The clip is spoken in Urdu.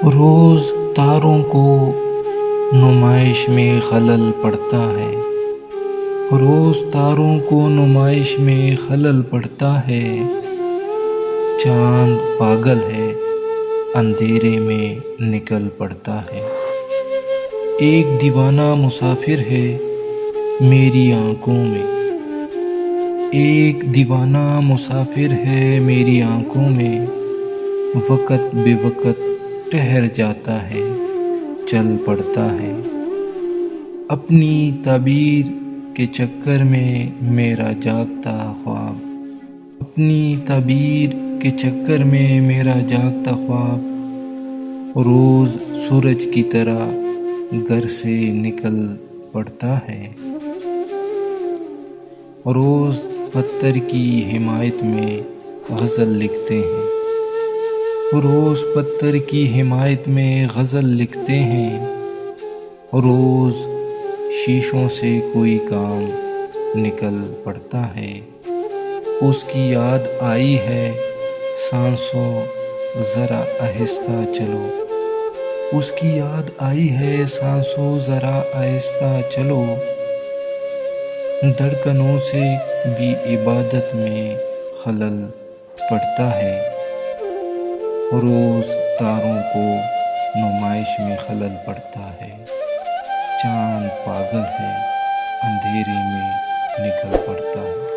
روز تاروں کو نمائش میں خلل پڑتا ہے، روز تاروں کو نمائش میں خلل پڑتا ہے، چاند پاگل ہے اندھیرے میں نکل پڑتا ہے۔ ایک دیوانہ مسافر ہے میری آنکھوں میں، ایک دیوانہ مسافر ہے میری آنکھوں میں، وقت بے وقت ٹھہر جاتا ہے، چل پڑتا ہے۔ اپنی تعبیر کے چکر میں میرا جاگتا خواب، اپنی تعبیر کے چکر میں میرا جاگتا خواب، روز سورج کی طرح گھر سے نکل پڑتا ہے۔ روز پتھر کی حمایت میں غزل لکھتے ہیں، روز پتھر کی حمایت میں غزل لکھتے ہیں، روز شیشوں سے کوئی کام نکل پڑتا ہے۔ اس کی یاد آئی ہے سانسوں ذرا آہستہ چلو، اس کی یاد آئی ہے سانسوں ذرا آہستہ چلو، دھڑکنوں سے بھی عبادت میں خلل پڑتا ہے۔ روز تاروں کو نمائش میں خلل پڑتا ہے، چاند پاگل ہے اندھیرے میں نکل پڑتا ہے۔